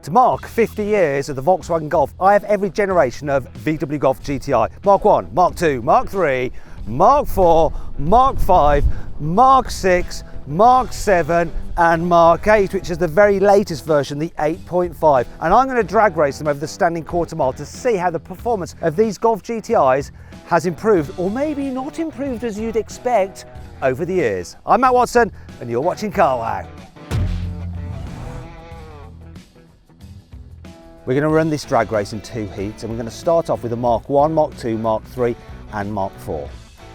To mark 50 years of the Volkswagen Golf, I have every generation of VW Golf GTI. Mark 1, Mark 2, Mark 3, Mark 4, Mark 5, Mark 6, Mark 7 and Mark 8, which is the very latest version, the 8.5. And I'm going to drag race them over the standing quarter mile to see how the performance of these Golf GTIs has improved, or maybe not improved as you'd expect, over the years. I'm Matt Watson and you're watching carwow. We're going to run this drag race in 2 heats, and we're going to start off with a Mark 1, Mark 2, Mark 3 and Mark 4.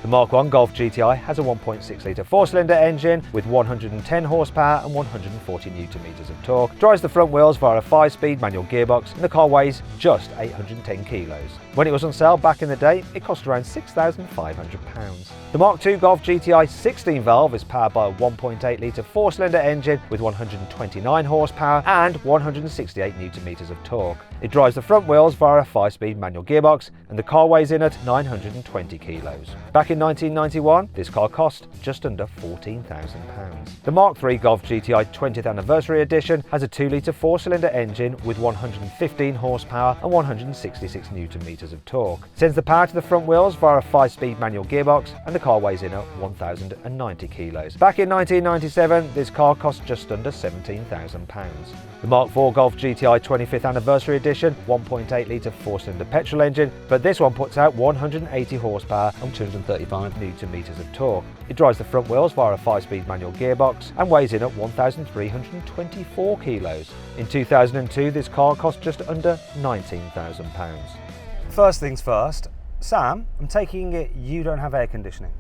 The Mark 1 Golf GTI has a 1.6 litre 4-cylinder engine with 110 horsepower and 140 newton meters of torque. Drives the front wheels via a 5-speed manual gearbox, and the car weighs just 810 kilos. When it was on sale back in the day, it cost around £6,500. The Mark II Golf GTI 16 valve is powered by a 1.8 litre 4-cylinder engine with 129 horsepower and 168 newton meters of torque. It drives the front wheels via a 5-speed manual gearbox, and the car weighs in at 920 kilos. Back in 1991, this car cost just under £14,000. The Mark III Golf GTI 20th Anniversary Edition has a 2 litre 4-cylinder engine with 115 horsepower and 166 newton meters of torque. Sends the power to the front wheels via a 5-speed manual gearbox, and the car weighs in at 1,090 kilos. Back in 1997, this car cost just under £17,000. The Mark IV Golf GTI 25th Anniversary Edition, 1.8 litre 4-cylinder petrol engine, but this one puts out 180 horsepower and 235 newton meters of torque. It drives the front wheels via a 5-speed manual gearbox and weighs in at 1,324 kilos. In 2002, this car cost just under £19,000. First things first, Sam, I'm taking it you don't have air conditioning.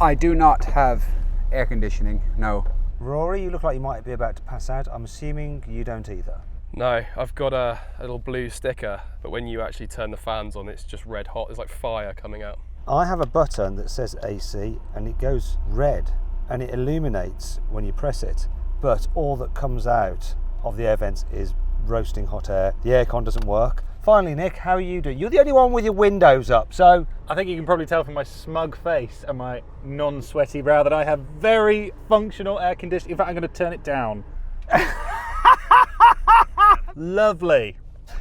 I do not have air conditioning, no. Rory, you look like you might be about to pass out. I'm assuming you don't either. No, I've got a little blue sticker, but when you actually turn the fans on, it's just red hot. There's like fire coming out. I have a button that says AC and it goes red and it illuminates when you press it, but all that comes out of the air vents is roasting hot air. The aircon doesn't work. Finally, Nick, how are you doing? You're the only one with your windows up, so... I think you can probably tell from my smug face and my non-sweaty brow that I have very functional air conditioning. In fact, I'm going to turn it down. Lovely.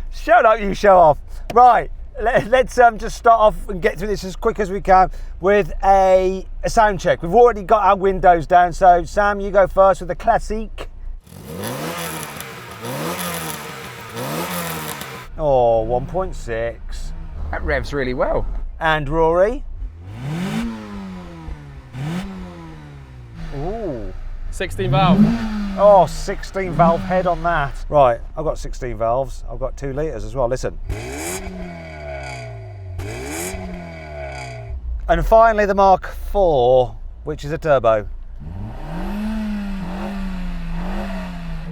Shut up, you show off. Right, let's just start off and get through this as quick as we can with a sound check. We've already got our windows down, so Sam, you go first with the classique. Oh, 1.6. That revs really well. And Rory? Ooh. 16 valve. Oh, 16 valve head on that. Right, I've got 16 valves. I've got 2 litres as well, listen. And finally the Mark IV, which is a turbo.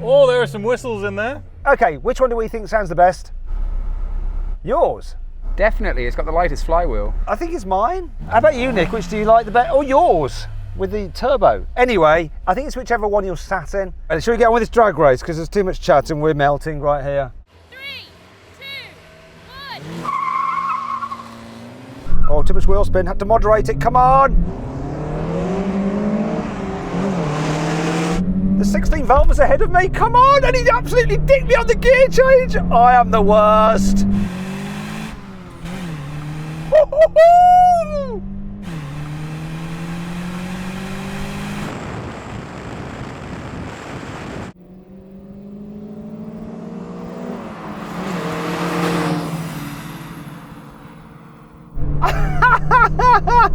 Oh, there are some whistles in there. Okay, which one do we think sounds the best? Yours? Definitely, it's got the lightest flywheel. I think it's mine. How about you, Nick? Which do you like the best? Oh, yours, with the turbo. Anyway, I think it's whichever one you're sat in. Shall we get on with this drag race? Because there's too much chat and we're melting right here. 3, 2, 1. Oh, too much wheel spin. Had to moderate it. Come on. The 16 valve was ahead of me. Come on. And he absolutely dicked me on the gear change. I am the worst. Woo-hoo-hoo!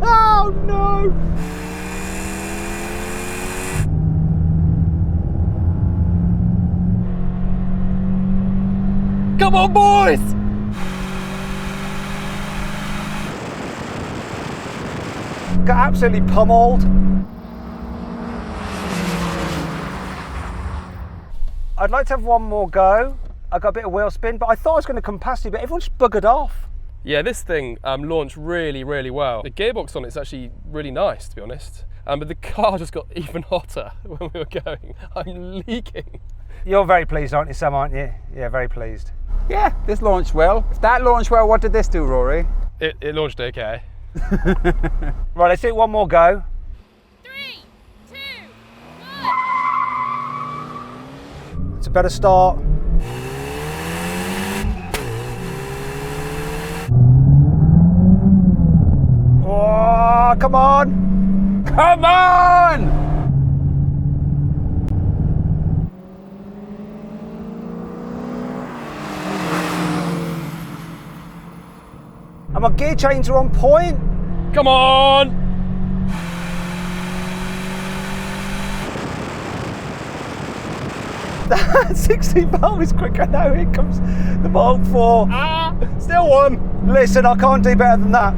Oh no! Come on, boys! Got absolutely pummeled. I'd like to have one more go. I got a bit of wheel spin, but I thought I was going to come past you, but everyone just buggered off. Yeah, this thing launched really, really well. The gearbox on it's actually really nice, to be honest. But the car just got even hotter when we were going. I'm leaking. You're very pleased, aren't you, Sam, aren't you? Yeah, very pleased. Yeah, this launched well. If that launched well, what did this do, Rory? It launched okay. Right, let's do one more go. 3, 2, 1. It's a better start. Oh, come on! Come on! And my gear chains are on point. Come on! That 16 valve is quicker now. Here comes the Mark IV. Ah, still one. Listen, I can't do better than that.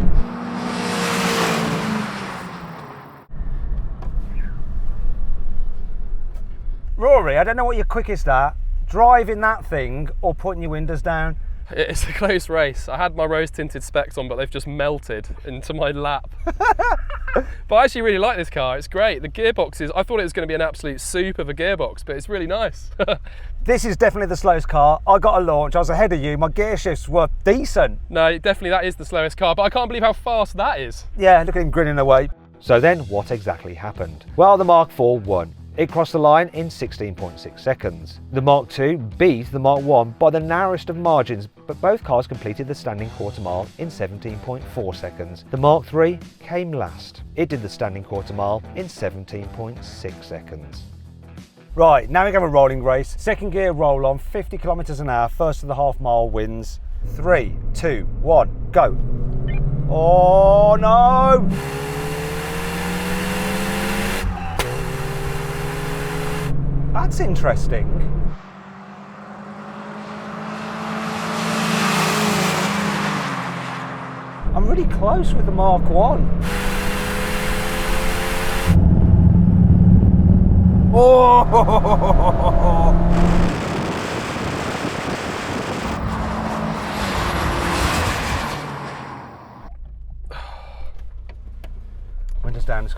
Rory, I don't know what you're quickest at, driving that thing or putting your windows down. It's a close race. I had my rose tinted specs on, but they've just melted into my lap. But I actually really like this car. It's great. The gearbox is, I thought it was going to be an absolute soup of a gearbox, but it's really nice. This is definitely the slowest car. I got a launch, I was ahead of you. My gear shifts were decent. No, definitely that is the slowest car, but I can't believe how fast that is. Yeah, look at him grinning away. So then what exactly happened? Well, the Mark IV won. It crossed the line in 16.6 seconds. The Mark II beat the Mark I by the narrowest of margins, but both cars completed the standing quarter mile in 17.4 seconds. The Mark III came last. It did the standing quarter mile in 17.6 seconds. Right, now we have a rolling race. Second gear roll on, 50 kilometers an hour. First of the half mile wins. 3, 2, 1, go. Oh no! That's interesting. I'm really close with the Mark I. Oh! Windows down.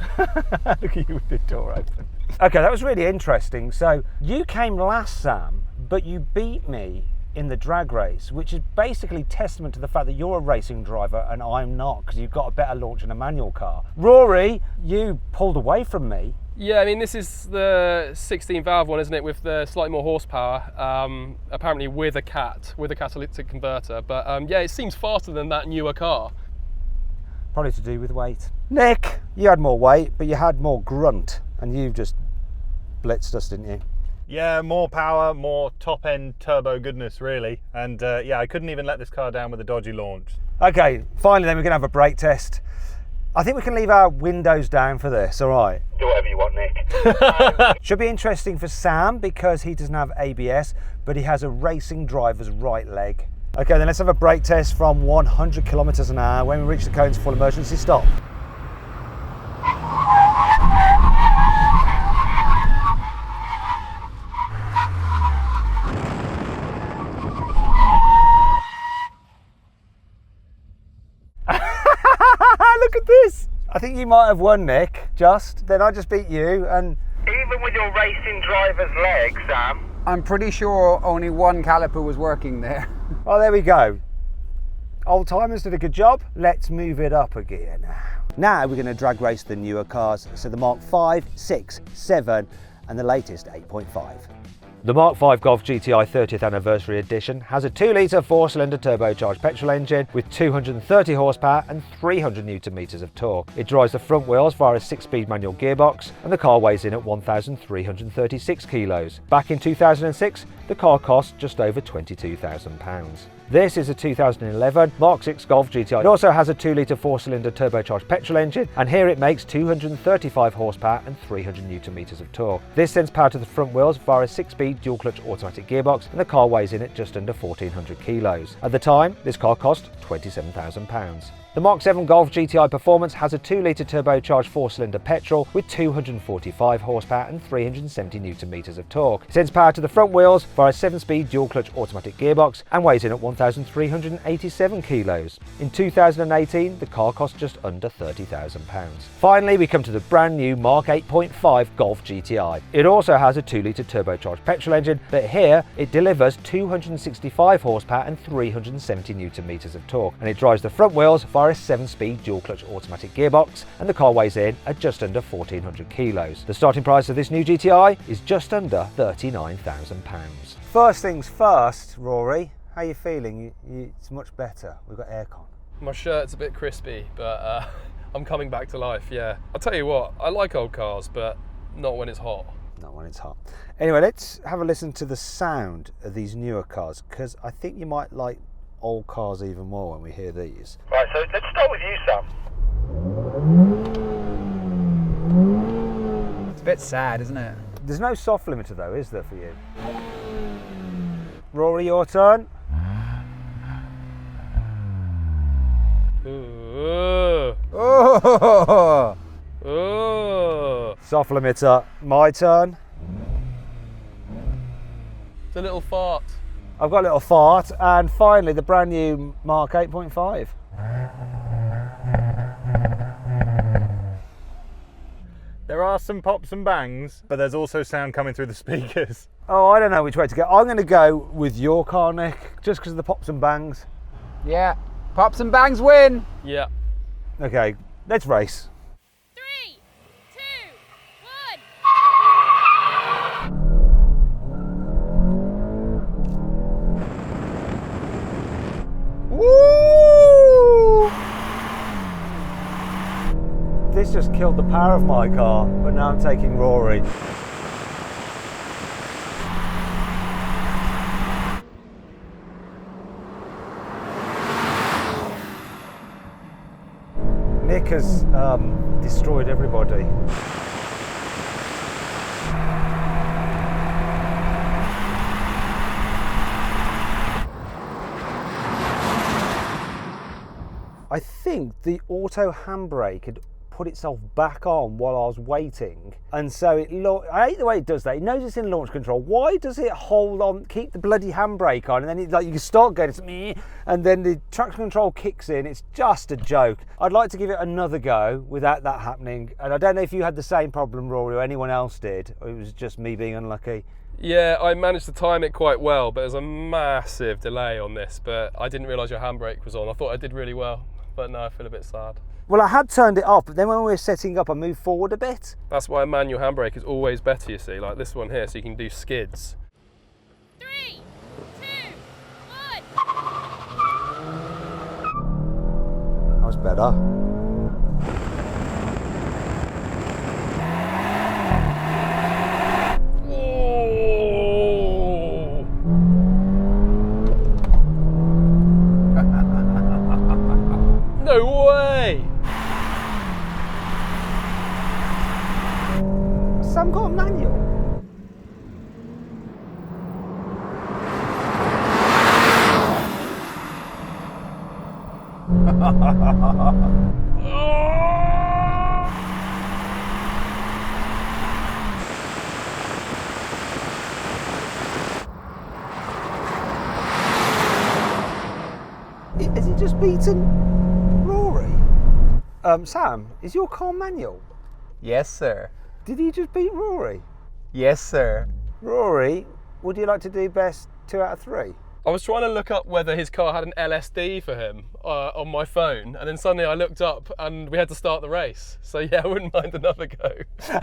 Look at you with the door open. Okay, that was really interesting. So you came last, Sam, but you beat me in the drag race, which is basically testament to the fact that you're a racing driver and I'm not, because you've got a better launch in a manual car. Rory, you pulled away from me. Yeah, I mean, this is the 16 valve one, isn't it, with the slightly more horsepower, apparently with a catalytic converter. But yeah, it seems faster than that newer car. Probably to do with weight. Nick, you had more weight, but you had more grunt, and you've just blitzed us, didn't you? Yeah, more power, more top-end turbo goodness, really. And yeah, I couldn't even let this car down with a dodgy launch. Okay, finally then we're going to have a brake test. I think we can leave our windows down for this, all right? Do whatever you want, Nick. Should be interesting for Sam because he doesn't have ABS, but he has a racing driver's right leg. Okay, then let's have a brake test from 100 kilometers an hour. When we reach the cones, full emergency stop. Look at this. I think you might have won, Nick, then I just beat you, and Even with your racing driver's leg, Sam. I'm pretty sure only one caliper was working there. oh, there we go. Old timers did a good job. Let's move it up a gear now. Now we're going to drag race the newer cars, so the Mark 5, 6, 7 and the latest 8.5. The Mark V Golf GTI 30th Anniversary Edition has a 2-litre 4-cylinder turbocharged petrol engine with 230 horsepower and 300 Nm of torque. It drives the front wheels via a 6-speed manual gearbox, and the car weighs in at 1,336 kilos. Back in 2006, the car cost just over £22,000. This is a 2011 Mark VI Golf GTI. It also has a 2-litre 4-cylinder turbocharged petrol engine, and here it makes 235 horsepower and 300 Nm of torque. This sends power to the front wheels via a 6-speed dual-clutch automatic gearbox, and the car weighs in at just under 1,400 kilos. At the time, this car cost £27,000. The Mark VII Golf GTI Performance has a 2-litre turbocharged 4-cylinder petrol with 245 horsepower and 370 Nm of torque. It sends power to the front wheels via a 7-speed dual-clutch automatic gearbox and weighs in at 1,387 kilos. In 2018, the car cost just under £30,000. Finally, we come to the brand new Mark 8.5 Golf GTI. It also has a 2-litre turbocharged petrol engine, but here it delivers 265 horsepower and 370 Nm of torque, and it drives the front wheels via a 7-speed dual-clutch automatic gearbox, and the car weighs in at just under 1,400 kilos. The starting price of this new GTI is just under £39,000. First things first, Rory, how are you feeling? It's much better. We've got aircon. My shirt's a bit crispy, but I'm coming back to life, yeah. I'll tell you what, I like old cars, but not when it's hot. Not when it's hot. Anyway, let's have a listen to the sound of these newer cars, because I think you might like old cars even more when we hear these. Right, so let's start with you, Sam. It's a bit sad, isn't it? There's no soft limiter though, is there, for you? Rory, your turn. Ooh. Oh! Ooh. Soft limiter. My turn. It's a little fart. I've got a little fart, and finally the brand new Mark 8.5. There are some pops and bangs, but there's also sound coming through the speakers. Oh, I don't know which way to go. I'm going to go with your car, Nick, just because of the pops and bangs. Yeah. Pops and bangs win! Yeah. Okay, let's race. 3, 2, 1. Woo! This just killed the power of my car, but now I'm taking Rory. Nick has destroyed everybody. I think the auto handbrake had put itself back on while I was waiting, and so I hate the way it does that. It knows it's in launch control. Why does it hold on, keep the bloody handbrake on, and then it, like, you can start going, it's me, and then the traction control kicks in? It's just a joke. I'd like to give it another go without that happening, and I don't know if you had the same problem, Rory, or anyone else did, or it was just me being unlucky. Yeah, I managed to time it quite well, but there's a massive delay on this, but I didn't realise your handbrake was on. I thought I did really well, but now I feel a bit sad. Well, I had turned it off, but then when we were setting up, I moved forward a bit. That's why a manual handbrake is always better, you see, like this one here, so you can do skids. 3, 2, 1. That was better. Oh! No way! Sam got a manual. Has he just beaten Rory? Sam, is your car manual? Yes, sir. Did he just beat Rory? Yes, sir. Rory, would you like to do best 2 out of 3? I was trying to look up whether his car had an LSD for him on my phone, and then suddenly I looked up and we had to start the race. So yeah, I wouldn't mind another go. 3, 2,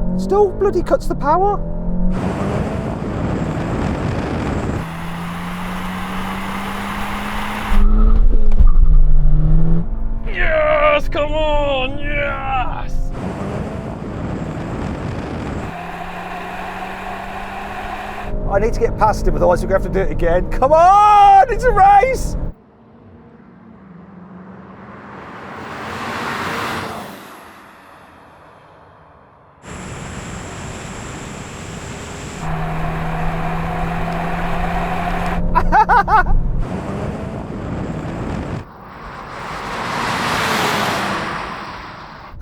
1. Still bloody cuts the power? Yes, come on, yes! I need to get past him, otherwise we're going to have to do it again. Come on, it's a race!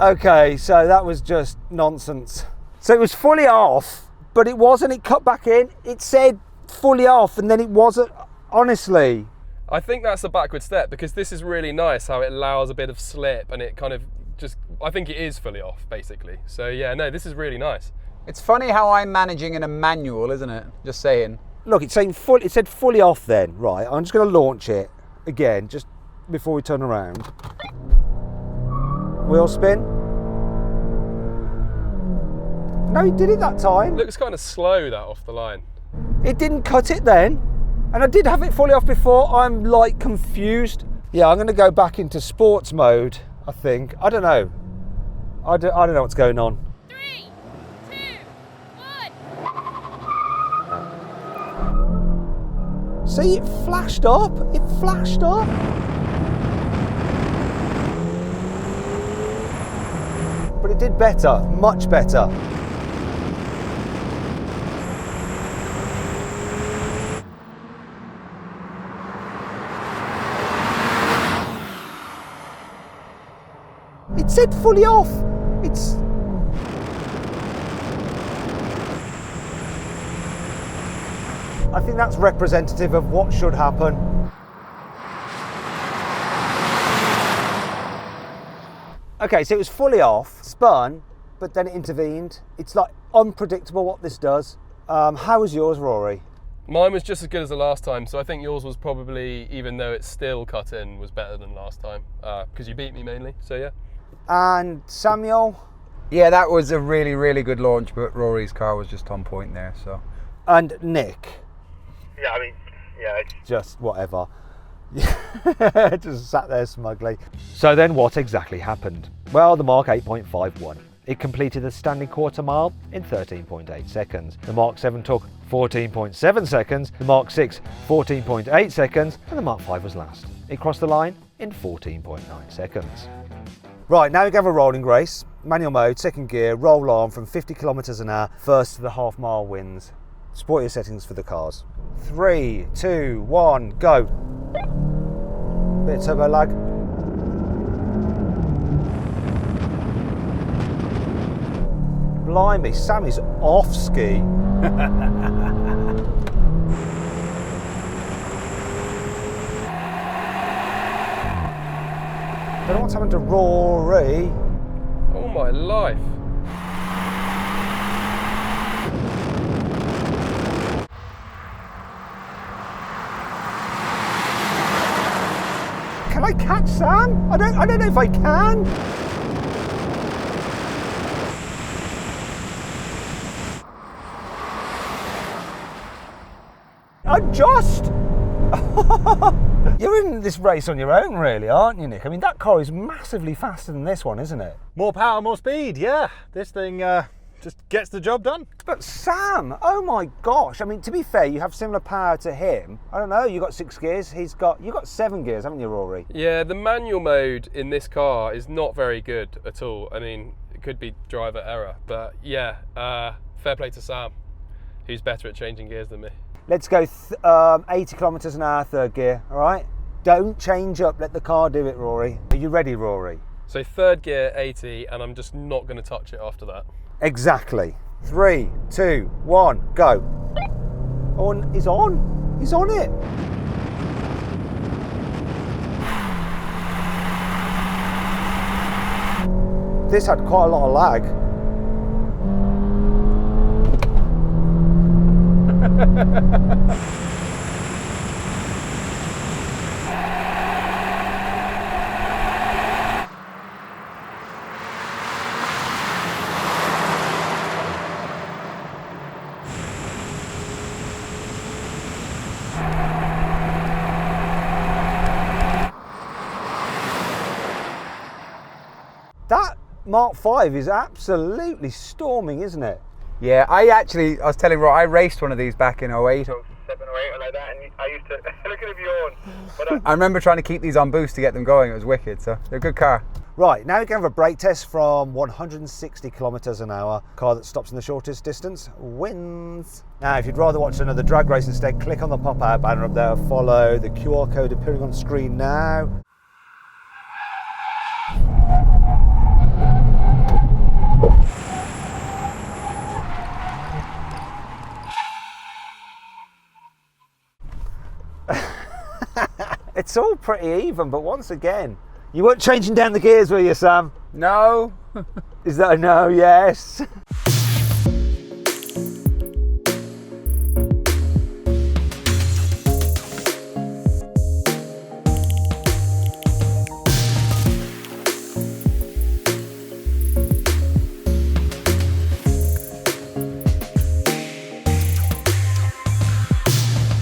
Okay, so that was just nonsense. So it was fully off, but it wasn't. It cut back in. It said fully off, and then it wasn't. Honestly. I think that's a backward step, because this is really nice how it allows a bit of slip and it kind of just, I think it is fully off basically. So yeah, no, this is really nice. It's funny how I'm managing in a manual, isn't it? Just saying. Look, it's saying full. It said fully off then, right? I'm just going to launch it again, just before we turn around. Wheel spin. No, he did it that time. Looks kind of slow, that off the line. It didn't cut it then. And I did have it fully off before. I'm like confused. Yeah, I'm going to go back into sports mode, I think. I don't know. I don't know what's going on. 3, 2, 1. See, it flashed up. It flashed up. But it did better, much better. It said fully off. It's... I think that's representative of what should happen. Okay, so it was fully off, spun, but then it intervened. It's like unpredictable what this does. How was yours, Rory? Mine was just as good as the last time, so I think yours was probably, even though it's still cut in, was better than last time, because you beat me mainly, so yeah. And Samuel? Yeah, that was a really, really good launch, but Rory's car was just on point there, so. And Nick? Yeah, I mean, yeah. Just whatever. Just sat there smugly. So then what exactly happened? Well, the Mark 8.5 won. It completed the standing quarter mile in 13.8 seconds. The Mark 7 took 14.7 seconds, the Mark 6 14.8 seconds, and the Mark 5 was last. It crossed the line in 14.9 seconds. Right, now we have a rolling race. Manual mode, second gear, roll on from 50 kilometers an hour, first to the half mile wins. Sport your settings for the cars. 3, 2, 1, go. Bit of turbo lag. Blimey, Sammy's off ski. I don't know what's happened to Rory. Oh my life. Can I catch Sam? I don't know if I can. Adjust! You're in this race on your own, really, aren't you, Nick? I mean, that car is massively faster than this one, isn't it? More power, more speed, yeah. This thing just gets the job done. But Sam, oh my gosh. I mean, to be fair, you have similar power to him. I don't know, you got 6 gears, you've got 7 gears, haven't you, Rory? Yeah, the manual mode in this car is not very good at all. I mean, it could be driver error, but yeah, fair play to Sam, who's better at changing gears than me. Let's go 80 kilometers an hour, third gear, all right? Don't change up, let the car do it, Rory. Are you ready, Rory? So third gear, 80, and I'm just not going to touch it after that. Exactly. 3, 2, 1, go. Oh, he's on. He's on it. This had quite a lot of lag. That Mark 5 is absolutely storming, isn't it? Yeah, I was telling Roy, I raced one of these back in 08 or 7 or 8 or like that, and I used to look at him yawn. But I remember trying to keep these on boost to get them going. It was wicked, so they're a good car. Right, now we can have a brake test from 160 kilometers an hour. Car that stops in the shortest distance wins. Now, if you'd rather watch another drag race instead, click on the pop-out banner up there, follow the QR code appearing on screen now. It's all pretty even, but once again, you weren't changing down the gears, were you, Sam? No. Is that a no? Yes.